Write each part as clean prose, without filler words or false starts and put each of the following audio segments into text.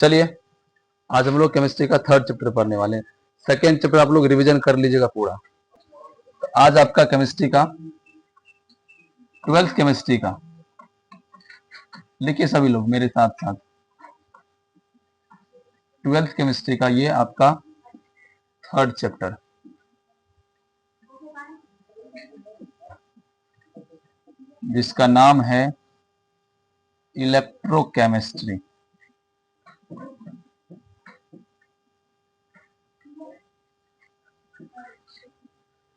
चलिए आज हम लोग केमिस्ट्री का थर्ड चैप्टर पढ़ने वाले हैं। सेकेंड चैप्टर आप लोग रिवीजन कर लीजिएगा पूरा। तो आज आपका केमिस्ट्री का 12th केमिस्ट्री का लिखिए सभी लोग मेरे साथ साथ। 12th केमिस्ट्री का ये आपका थर्ड चैप्टर, जिसका नाम है इलेक्ट्रोकेमिस्ट्री।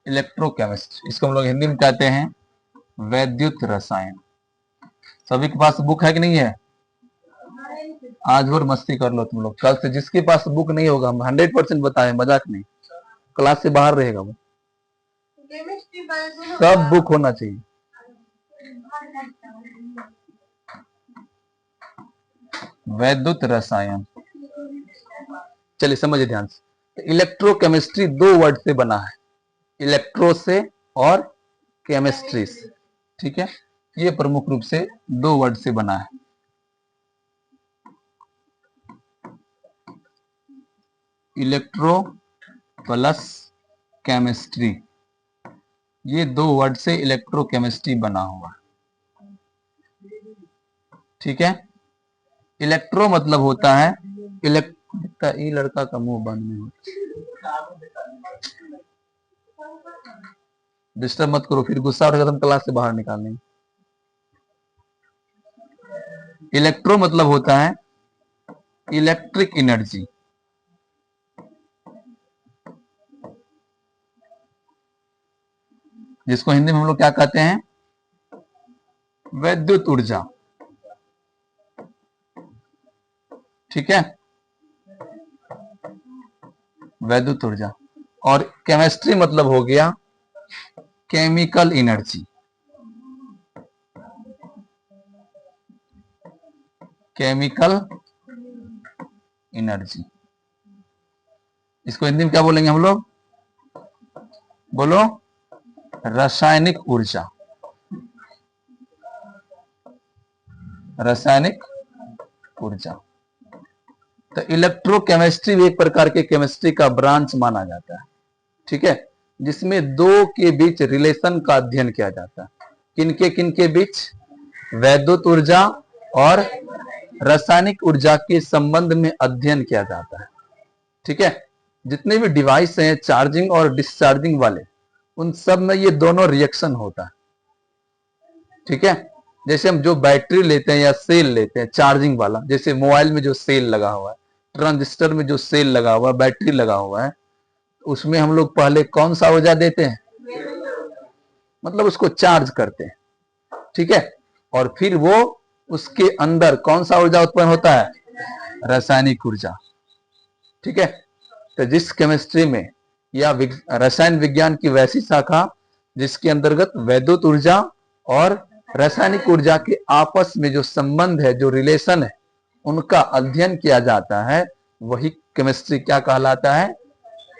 इलेक्ट्रोकेमिस्ट्री इसको हम लोग हिंदी में कहते हैं वैद्युत रसायन। सभी के पास बुक है कि नहीं है? आज और मस्ती कर लो तुम लोग। कल से जिसके पास बुक नहीं होगा हम 100% बताएं, मजाक नहीं, क्लास से बाहर रहेगा वो। सब बुक होना चाहिए। वैद्युत रसायन, चलिए समझिए ध्यान से। इलेक्ट्रोकेमिस्ट्री दो वर्ड से बना है, इलेक्ट्रो से और केमिस्ट्री से। ठीक है, ये प्रमुख रूप से दो वर्ड से बना है। इलेक्ट्रो प्लस केमिस्ट्री, ये दो वर्ड से इलेक्ट्रोकेमिस्ट्री बना हुआ है। ठीक है, इलेक्ट्रो मतलब होता है ये लड़का का मुंह बंद नहीं होता, डिस्टर्ब मत करो, फिर गुस्सा उठेगा तुम क्लास से बाहर निकालने। इलेक्ट्रो मतलब होता है इलेक्ट्रिक एनर्जी, जिसको हिंदी में हम लोग क्या कहते हैं? वैद्युत ऊर्जा। ठीक है, वैद्युत ऊर्जा। और केमिस्ट्री मतलब हो गया केमिकल एनर्जी। केमिकल एनर्जी, इसको हिंदी में क्या बोलेंगे हम लोग? बोलो, रासायनिक ऊर्जा। रासायनिक ऊर्जा। तो इलेक्ट्रोकेमिस्ट्री भी एक प्रकार के केमिस्ट्री का ब्रांच माना जाता है। ठीक है, जिसमें दो के बीच रिलेशन का अध्ययन किया जाता है। किनके बीच? वैद्युत ऊर्जा और रासायनिक ऊर्जा के संबंध में अध्ययन किया जाता है। ठीक है, जितने भी डिवाइस हैं चार्जिंग और डिस्चार्जिंग वाले, उन सब में ये दोनों रिएक्शन होता है। ठीक है, जैसे हम जो बैटरी लेते हैं या सेल लेते हैं चार्जिंग वाला, जैसे मोबाइल में जो सेल लगा हुआ है, ट्रांजिस्टर में जो सेल लगा हुआ है, बैटरी लगा हुआ है, उसमें हम लोग पहले कौन सा ऊर्जा देते हैं? मतलब उसको चार्ज करते हैं। ठीक है, और फिर वो उसके अंदर कौन सा ऊर्जा उत्पन्न होता है? रासायनिक ऊर्जा। ठीक है, तो जिस केमिस्ट्री में या रसायन विज्ञान की वैसी शाखा जिसके अंतर्गत वैद्युत ऊर्जा और रासायनिक ऊर्जा के आपस में जो संबंध है, जो रिलेशन है, उनका अध्ययन किया जाता है, वही केमिस्ट्री क्या कहलाता है?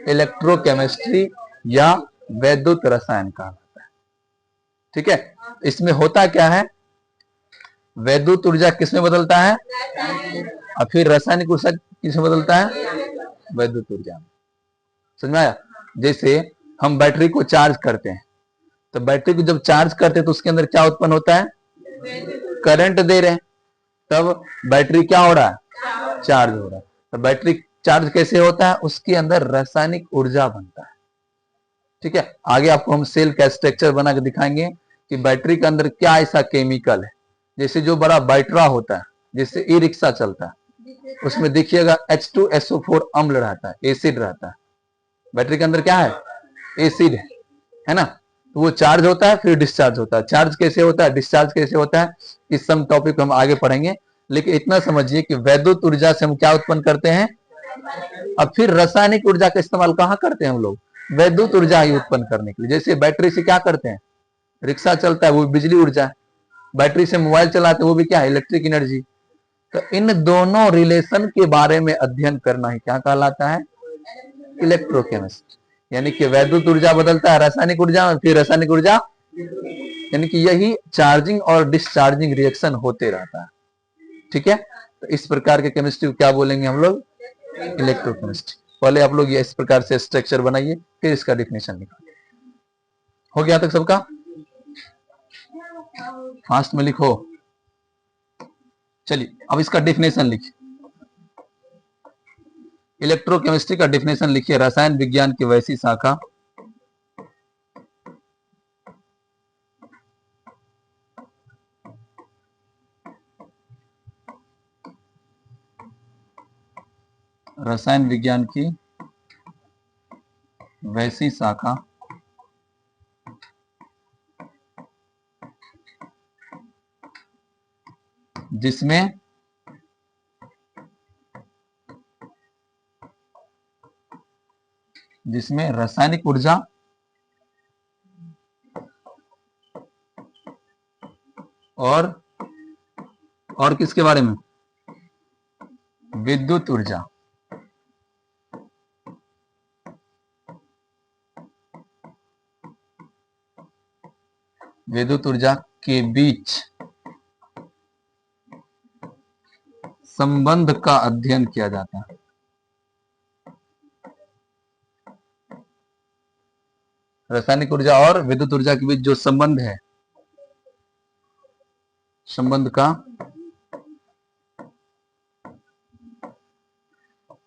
इलेक्ट्रोकेमिस्ट्री या वैद्युत रसायन कहलाता है। ठीक है, इसमें होता क्या है? वैद्युत ऊर्जा किसमें बदलता है और फिर रासायनिक ऊर्जा किसमें बदलता है? वैद्युत ऊर्जा। समझ में आया? जैसे हम बैटरी को चार्ज करते हैं, तो बैटरी को जब चार्ज करते हैं तो उसके अंदर क्या उत्पन्न होता है? करंट दे रहे हैं, तब बैटरी क्या हो रहा है? चार्ज हो रहा है। तो बैटरी चार्ज कैसे होता है? उसके अंदर रासायनिक ऊर्जा बनता है। ठीक है, आगे आपको हम सेल का स्ट्रक्चर बना के दिखाएंगे कि बैटरी के अंदर क्या ऐसा केमिकल है। जैसे जो बड़ा बैटरा होता है, जैसे ई रिक्शा चलता है, उसमें देखिएगा H2SO4 अम्ल रहता है, एसिड रहता है। बैटरी के अंदर क्या है? एसिड है ना। तो वो चार्ज होता है फिर डिस्चार्ज होता है। चार्ज कैसे होता है, डिस्चार्ज कैसे होता है, इस सब टॉपिक हम आगे पढ़ेंगे। लेकिन इतना समझिए कि वैद्युत ऊर्जा से हम क्या उत्पन्न करते हैं? अब फिर रासायनिक ऊर्जा का इस्तेमाल कहाँ करते हैं हम लोग? वैद्युत ऊर्जा ही उत्पन्न करने के लिए। जैसे बैटरी से क्या करते हैं? रिक्शा चलता है, वो बिजली ऊर्जा है। बैटरी से मोबाइल चलाते हैं, वो भी क्या है? Electric energy. तो इन दोनों रिलेशन के बारे में अध्ययन करना ही क्या कहलाता है? इलेक्ट्रोकेमिस्ट्री। यानी कि वैद्युत ऊर्जा बदलता है रासायनिक ऊर्जा और फिर रासायनिक ऊर्जा, यानी कि यही चार्जिंग और डिस्चार्जिंग रिएक्शन होते रहता है। ठीक है, तो इस प्रकार के केमिस्ट्री को क्या बोलेंगे हम लोग? इलेक्ट्रोकेमिस्ट्री। पहले आप लोग ये इस प्रकार से स्ट्रक्चर बनाइए, फिर इसका डिफिनेशन लिखिए। हो गया तक सबका? फास्ट में लिखो। चलिए अब इसका डिफिनेशन लिखिए। इलेक्ट्रोकेमिस्ट्री का डिफिनेशन लिखिए। रसायन विज्ञान की वैसी शाखा रसायन विज्ञान की वैसी शाखा जिसमें रासायनिक ऊर्जा और किसके बारे में? विद्युत ऊर्जा के बीच संबंध का अध्ययन किया जाता है। रासायनिक ऊर्जा और विद्युत ऊर्जा के बीच जो संबंध है, संबंध का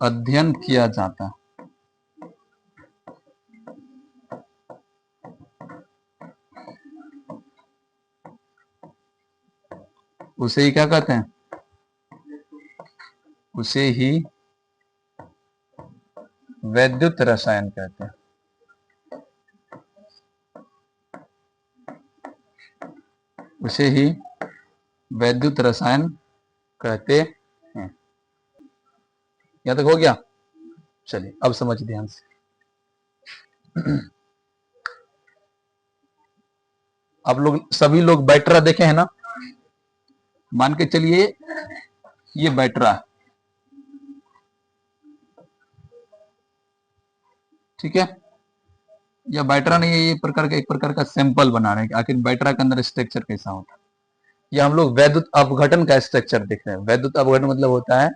अध्ययन किया जाता है। उसे ही क्या कहते हैं? उसे ही वैद्युत रसायन कहते हैं। उसे ही वैद्युत रसायन कहते हैं। यहां तक हो गया? चलिए अब समझ ध्यान से। आप लोग सभी लोग बैटरा देखे हैं ना? मान के चलिए ये बैटरा है, ठीक है? या बैटरा नहीं है, ये प्रकार का एक प्रकार का सैंपल बना रहे हैं कि आखिर बैटरा के अंदर स्ट्रक्चर कैसा होता है। या हम लोग वैद्युत अपघटन का स्ट्रक्चर देख रहे हैं। वैद्युत अपघटन मतलब होता है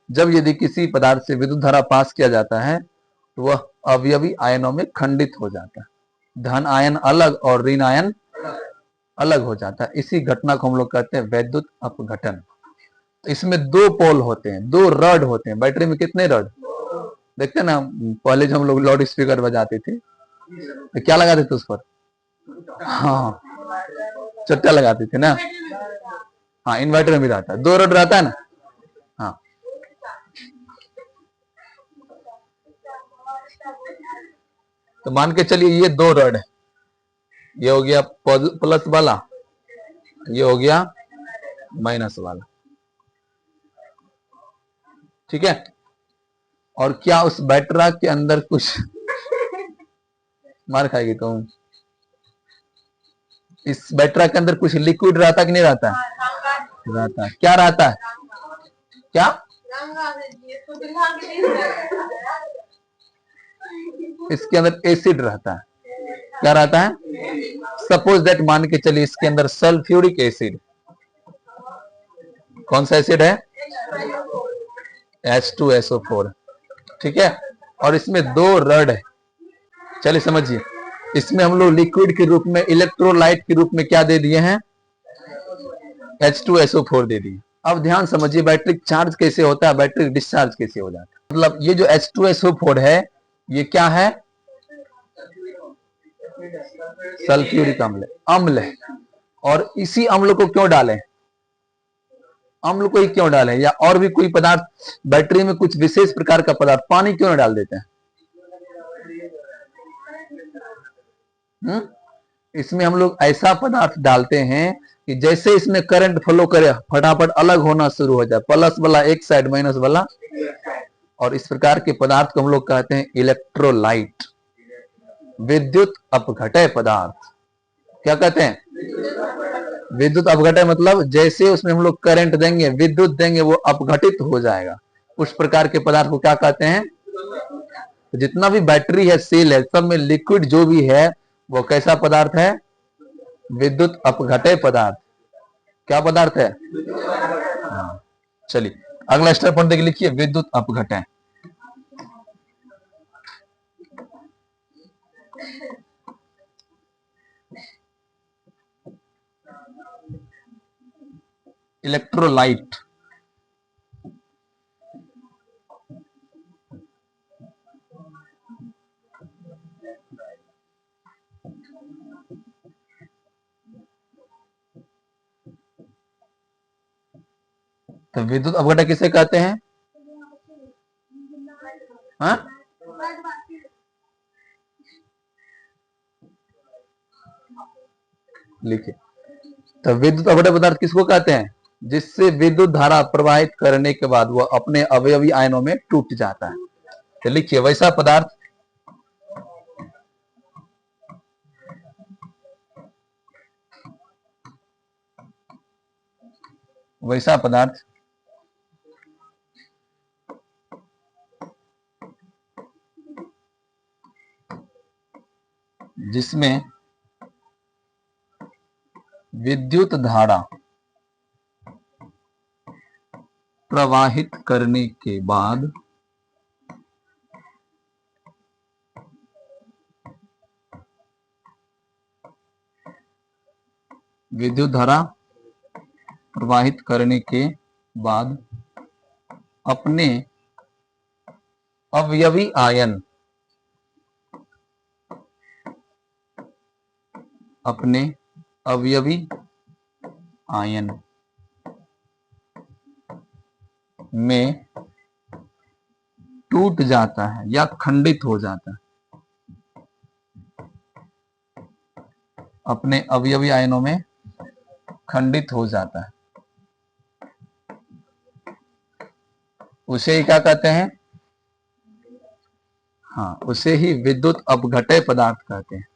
जब यदि किसी पदार्थ से विद्युत धारा पास किया जाता है तो वह अवयवी आयनों में खंडित हो जाता है। धन आयन अलग और ऋण आयन अलग हो जाता है। इसी घटना को हम लोग कहते हैं वैद्युत अपघटन। तो इसमें दो पोल होते हैं, दो रड होते हैं। बैटरी में कितने रड देखते हैं ना? पहले जो हम लोग लाउड स्पीकर बजाते थे तो क्या लगाते थे उस पर? हाँ, चट्टा लगाते थे ना। हाँ, इन्वर्टर में भी रहता है, दो रड रहता है ना। हाँ, तो मान के चलिए ये दो रड है, ये हो गया प्लस वाला, ये हो गया माइनस वाला, ठीक है? और क्या उस बैटरा के अंदर कुछ मार खाएगी तो इस बैटरा के अंदर कुछ लिक्विड रहता कि नहीं रहता? रहता है। क्या रहता है? क्या? इसके अंदर एसिड रहता है। क्या रहता है? सपोज दैट मान के चलिए इसके अंदर सल्फ्यूरिक एसिड। कौन सा एसिड है? H2SO4, ठीक है? और इसमें दो रड है। चलिए समझिए, इसमें हम लोग लिक्विड के रूप में, इलेक्ट्रोलाइट के रूप में क्या दे दिए हैं? H2SO4 दे दिए। अब ध्यान समझिए, बैटरी चार्ज कैसे होता है, बैटरी डिस्चार्ज कैसे हो जाता है। मतलब ये जो H2SO4 है ये क्या है? सल्फ्यूरिक अम्ल है। और इसी अम्ल को क्यों डालें? अम्ल को ही क्यों डालें? या और भी कोई पदार्थ बैटरी में, कुछ विशेष प्रकार का पदार्थ, पानी क्यों डाल देते हैं? इसमें हम लोग ऐसा पदार्थ डालते हैं कि जैसे इसमें करंट फ्लो करे फटाफट अलग होना शुरू हो जाए, प्लस वाला एक साइड, माइनस वाला। और इस प्रकार के पदार्थ को हम लोग कहते हैं इलेक्ट्रोलाइट, विद्युत अपघटय पदार्थ। क्या कहते हैं? विद्युत अपघटय मतलब जैसे उसमें हम लोग करंट देंगे, विद्युत देंगे, वो अपघटित हो जाएगा। उस प्रकार के पदार्थ को क्या कहते हैं? जितना भी बैटरी है, सेल है, सब में लिक्विड जो भी है वो कैसा पदार्थ है? विद्युत अपघटय पदार्थ। क्या पदार्थ है? हाँ, चलिए अगला स्टेप पॉइंट देखिए, लिखिए विद्युत अपघटन। इलेक्ट्रोलाइट, तो विद्युत अपघटन किसे कहते हैं? हाँ? लिखिए, तो विद्युत अपघटन पदार्थ किसको कहते हैं? जिससे विद्युत धारा प्रवाहित करने के बाद वह अपने अवयवी आयनों में टूट जाता है। तो लिखिए, वैसा पदार्थ जिसमें विद्युत धारा प्रवाहित करने के बाद अपने अवयवी आयन में टूट जाता है या खंडित हो जाता है, अपने अवयवी आयनों में खंडित हो जाता है, उसे ही क्या कहते हैं? हाँ, उसे ही विद्युत अपघटन पदार्थ कहते हैं।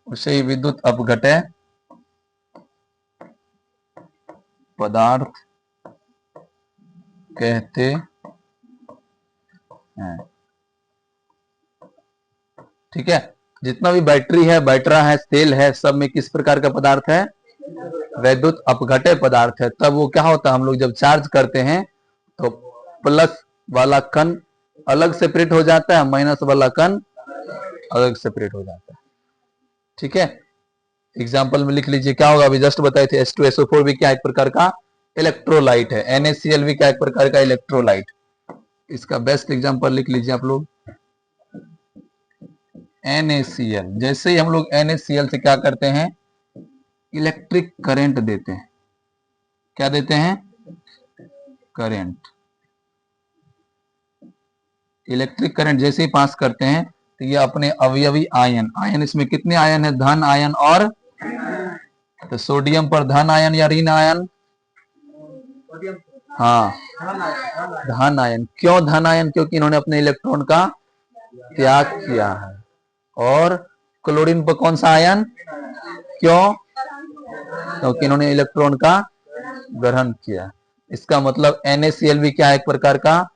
उसे ही विद्युत अपघटन पदार्थ कहते हैं। ठीक है, जितना भी बैटरी है, बैटरा है, सेल है, सब में किस प्रकार का पदार्थ है? विद्युत अपघटन पदार्थ है। तब वो क्या होता है, हम लोग जब चार्ज करते हैं तो प्लस वाला कण अलग सेपरेट हो जाता है, माइनस वाला कण अलग सेपरेट हो जाता है। ठीक है, एग्जाम्पल में लिख लीजिए, क्या होगा? अभी जस्ट बताए थे, H2SO4 भी क्या एक प्रकार का इलेक्ट्रोलाइट है, NaCl भी क्या एक प्रकार का इलेक्ट्रोलाइट। इसका बेस्ट एग्जाम्पल लिख लीजिए आप लोग, NaCl। जैसे ही हम लोग NaCl से क्या करते हैं? इलेक्ट्रिक करंट देते हैं। क्या देते हैं? करंट। इलेक्ट्रिक करंट जैसे ही पास करते हैं तो ये अपने अवयवी आयन, इसमें कितने आयन है? धन आयन और, तो सोडियम पर धन आयन या ऋण आयन? हाँ, धन आयन। क्यों धन आयन? क्योंकि इन्होंने अपने इलेक्ट्रॉन का त्याग किया है। और क्लोरीन पर कौन सा आयन? क्यों? क्योंकि इन्होंने इलेक्ट्रॉन का ग्रहण किया। इसका मतलब NaCl भी क्या एक प्रकार का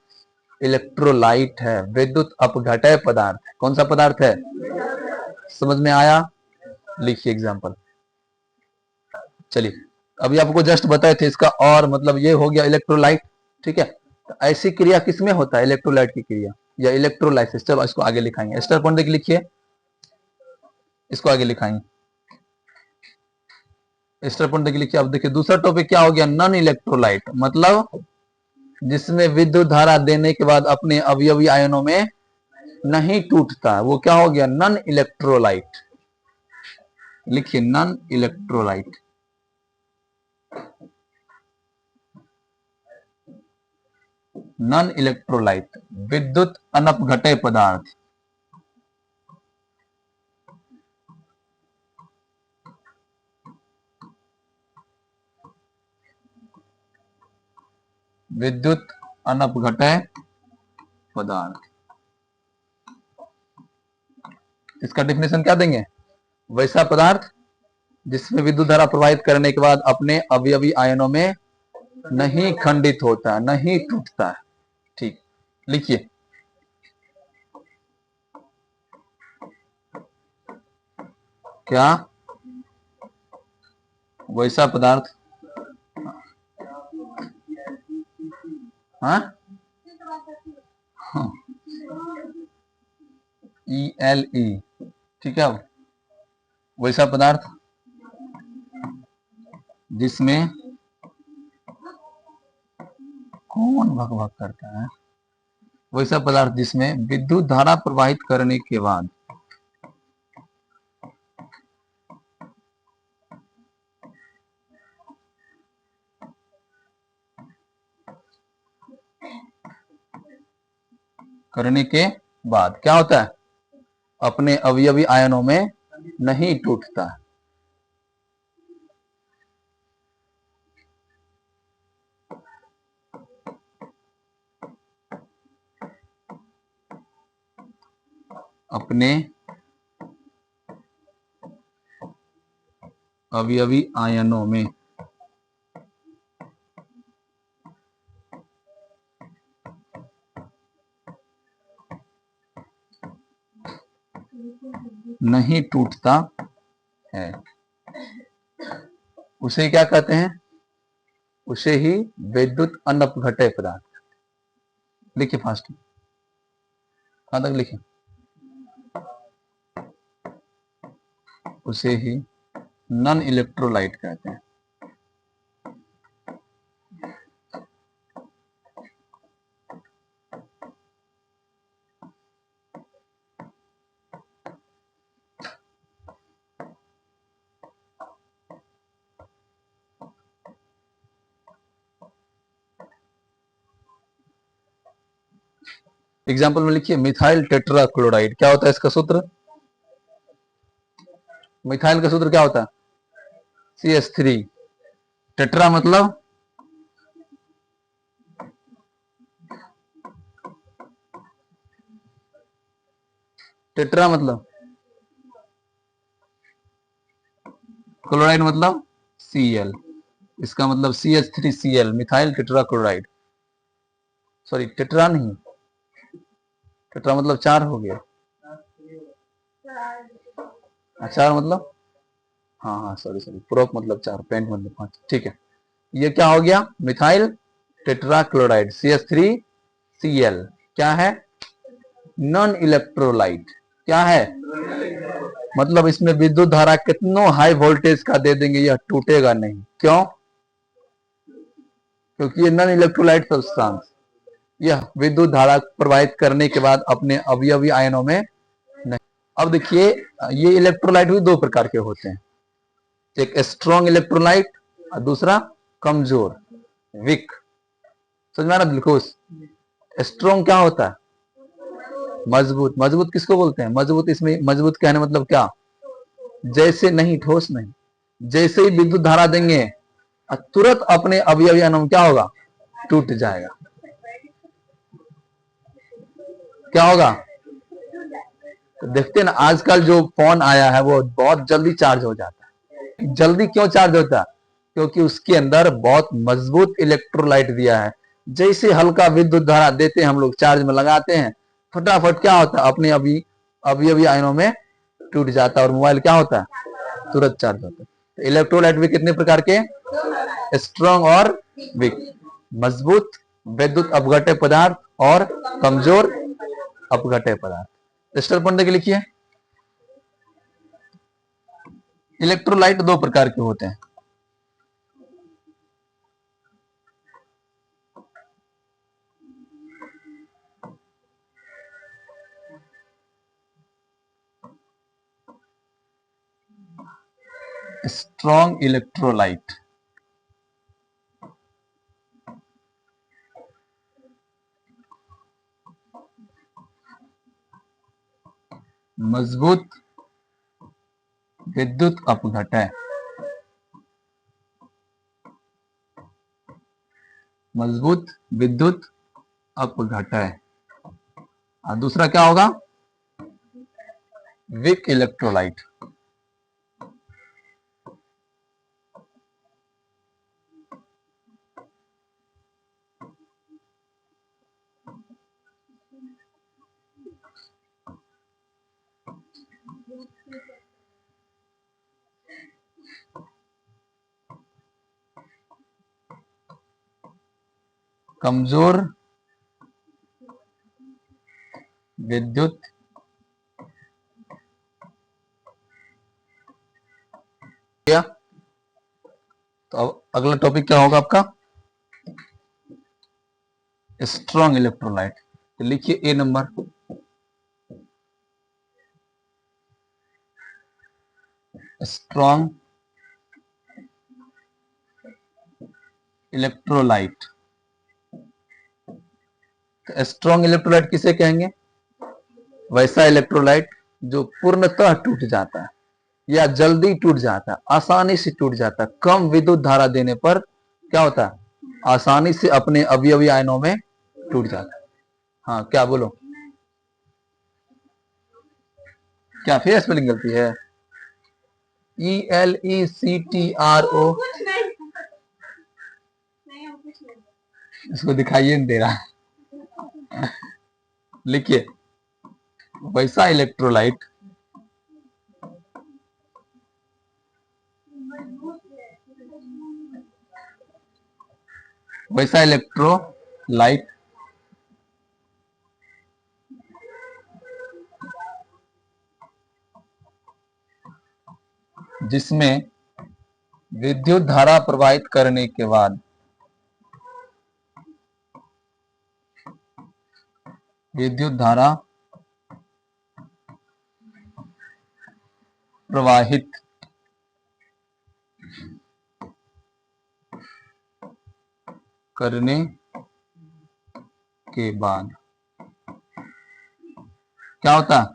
इलेक्ट्रोलाइट है, विद्युत अपघटन पदार्थ। कौन सा पदार्थ है? समझ में आया? लिखिए एग्जाम्पल। चलिए, अभी आपको जस्ट बताए थे इसका, और मतलब ये हो गया इलेक्ट्रोलाइट। ठीक है, तो ऐसी क्रिया किसमें होता है? इलेक्ट्रोलाइट की क्रिया या इलेक्ट्रोलाइसिस। चलो इसको आगे लिखाएंगे, स्टार पॉइंट देखिए, लिखिए, इसको आगे लिखाएंगे, स्टार पॉइंट देखिए, लिखिए। अब देखिए दूसरा टॉपिक क्या हो गया? नॉन इलेक्ट्रोलाइट, मतलब जिसमें विद्युत धारा देने के बाद अपने अवयवी आयनों में नहीं टूटता, वो क्या हो गया? Non electrolyte. लिखिए, नॉन इलेक्ट्रोलाइट। नॉन इलेक्ट्रोलाइट, विद्युत अनपघटन पदार्थ। विद्युत अनपघटन पदार्थ, इसका डेफिनेशन क्या देंगे? वैसा पदार्थ जिसमें विद्युत धारा प्रवाहित करने के बाद अपने अवयवी आयनों में नहीं खंडित होता, नहीं टूटता है। ठीक, लिखिए, क्या? वैसा पदार्थ। हाँ, ELE, ठीक है। वैसा पदार्थ जिसमें कौन भग भग करता है? वैसा पदार्थ जिसमें विद्युत धारा प्रवाहित करने के बाद क्या होता है? अपने अवयवी आयनों में नहीं टूटता। अपने अवयवी आयनों में नहीं टूटता है, उसे क्या कहते हैं? उसे ही विद्युत अनअपघट्य पदार्थ। लिखिए फास्ट, कहां तक लिखे? उसे ही नॉन इलेक्ट्रोलाइट कहते हैं। एग्जाम्पल में लिखिए, मिथाइल टेट्राक्लोराइड, क्या होता है इसका सूत्र? मिथाइल का सूत्र क्या होता है? CH3। टेट्रा मतलब टेट्रा मतलब क्लोराइड मतलब Cl। इसका मतलब CH3Cl, methyl tetrachloride. Sorry, tetra नहीं, टेट्रा मतलब 4 हो गया। चार मतलब, हाँ हाँ सॉरी सॉरी, प्रोप मतलब 4, पेंट मतलब 5, ठीक है। ये क्या हो गया? मिथाइल टेट्राक्लोराइड, CH3Cl, क्या है? Non electrolyte. क्या है? मतलब इसमें विद्युत धारा कितनों हाई वोल्टेज का दे देंगे, यह टूटेगा नहीं। क्यों? क्योंकि ये नॉन इलेक्ट्रोलाइट सब्सटेंस, यह विद्युत धारा प्रवाहित करने के बाद अपने अवयवी आयनों में नहीं। अब देखिए, ये इलेक्ट्रोलाइट भी दो प्रकार के होते हैं, एक स्ट्रॉन्ग इलेक्ट्रोलाइट और दूसरा कमजोर, वीक। समझ में आ रहा दिलखुश? स्ट्रॉन्ग क्या होता है? मजबूत। मजबूत किसको बोलते हैं? मजबूत, इसमें मजबूत कहने मतलब क्या? जैसे नहीं, ठोस नहीं, जैसे ही विद्युत धारा देंगे तुरंत अपने अवयवी आयनों में क्या होगा? टूट जाएगा। क्या होगा? तो देखते हैं ना, आजकल जो फोन आया है वो बहुत जल्दी चार्ज हो जाता है। जल्दी क्यों चार्ज होता है? क्योंकि उसके अंदर बहुत मजबूत इलेक्ट्रोलाइट दिया है। जैसे हल्का विद्युत धारा देते हैं हम लोग, चार्ज में लगाते हैं, फटाफट क्या होता है? अपने अवयवी आयनों में टूट जाता है और मोबाइल क्या होता है? तुरंत चार्ज होता है। तो इलेक्ट्रोलाइट भी कितने प्रकार के? स्ट्रॉन्ग और वीक। मजबूत विद्युत अपघट्य पदार्थ और कमजोर अपघट्य पदार्थ। स्टेप पढ़ने के लिखिए, इलेक्ट्रोलाइट दो प्रकार के होते हैं। स्ट्रॉन्ग इलेक्ट्रोलाइट, मजबूत विद्युत अपघटय, मजबूत विद्युत अपघटय। और दूसरा क्या होगा? Weak electrolyte. कमजोर विद्युत क्या। तो अब अगला टॉपिक क्या होगा आपका, स्ट्रॉन्ग इलेक्ट्रोलाइट। तो लिखिए ए नंबर, स्ट्रॉन्ग इलेक्ट्रोलाइट। तो स्ट्रॉन्ग इलेक्ट्रोलाइट किसे कहेंगे, वैसा इलेक्ट्रोलाइट जो पूर्णतः टूट जाता है या जल्दी टूट जाता है, आसानी से टूट जाता है, कम विद्युत धारा देने पर क्या होता है, आसानी से अपने अवयवी आयनों में टूट जाता है। हाँ क्या बोलो, क्या फिर स्पेलिंग गलती है, ELECTRO, इसको दिखाइए नहीं दे रहा। लिखिए वैसा इलेक्ट्रोलाइट वैसा इलेक्ट्रोलाइट जिसमें विद्युत धारा प्रवाहित करने के बाद विद्युत धारा प्रवाहित करने के बाद क्या होता है,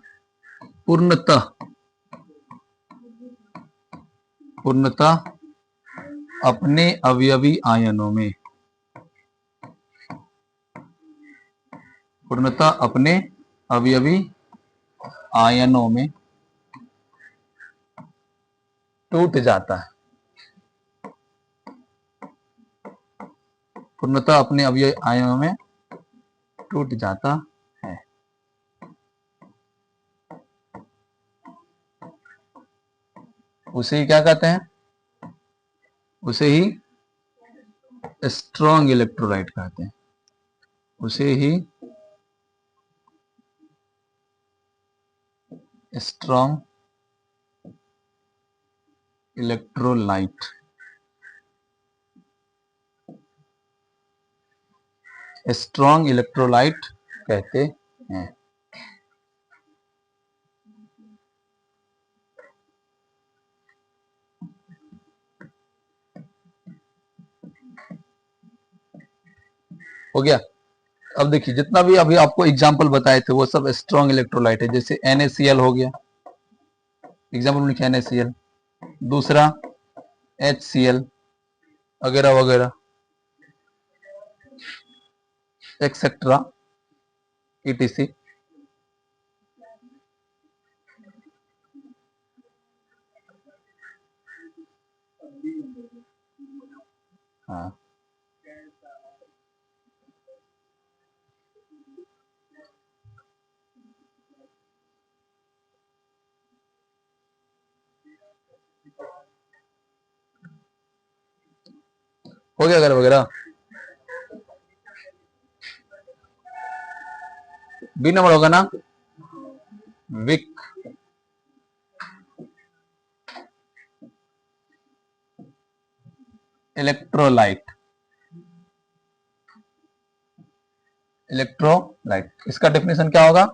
पूर्णतः अपने अवयवी आयनों में, पूर्णतः अपने अवयवी आयनों में टूट जाता है, पूर्णतः अपने अवयवी आयनों में टूट जाता है। उसे ही क्या कहते हैं, उसे ही स्ट्रॉन्ग इलेक्ट्रोलाइट कहते हैं, उसे ही स्ट्रॉन्ग इलेक्ट्रोलाइट स्ट्रॉन्ग इलेक्ट्रोलाइट कहते हैं। हो गया। अब देखिए जितना भी अभी आपको एग्जांपल बताए थे वो सब स्ट्रॉन्ग इलेक्ट्रोलाइट है, जैसे NaCl हो गया, एग्जांपल में लिखा NaCl, दूसरा HCl वगैरह वगैरह एक्सेट्रा ETC। हाँ हो गया वगैरह वगैरह। बी नंबर होगा ना, विक इलेक्ट्रोलाइट, इलेक्ट्रोलाइट इसका डेफिनेशन क्या होगा,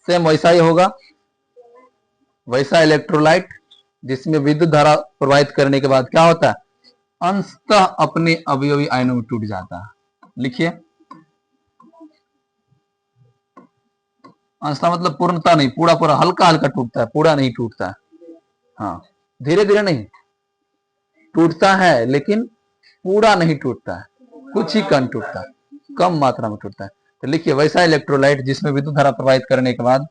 सेम वैसा ही होगा, वैसा इलेक्ट्रोलाइट जिसमें विद्युत धारा प्रवाहित करने के बाद क्या होता है, अंशतः अपने अवयवी आयनों में टूट जाता है। लिखिए अंशतः मतलब पूर्णता नहीं, पूरा पूरा हल्का हल्का टूटता है, पूरा नहीं टूटता है। हाँ धीरे धीरे नहीं टूटता है, लेकिन पूरा नहीं टूटता है, कुछ ही कण टूटता है, कम मात्रा में टूटता है। तो लिखिए वैसा इलेक्ट्रोलाइट जिसमें विद्युत धारा प्रवाहित करने के बाद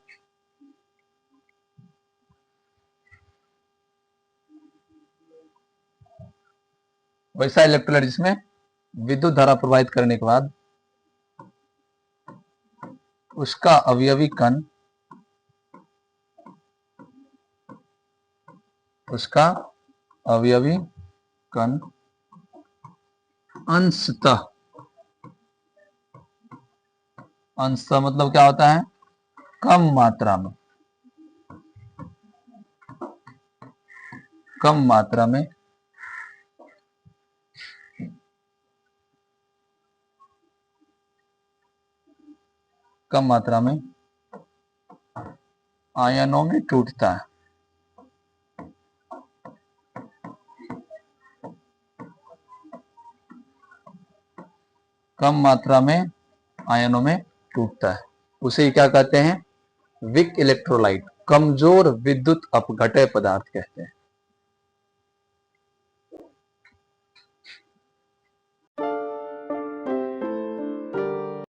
वैसा इलेक्ट्रोलाइट जिसमें विद्युत धारा प्रवाहित करने के बाद उसका अवयवी कण उसका अवयवी कण अंशतः अंश मतलब क्या होता है? कम मात्रा में, कम मात्रा में कम मात्रा में आयनों में टूटता है। कम मात्रा में आयनों में टूटता है, उसे क्या कहते हैं? वीक इलेक्ट्रोलाइट, कमजोर विद्युत अपघटय पदार्थ कहते हैं।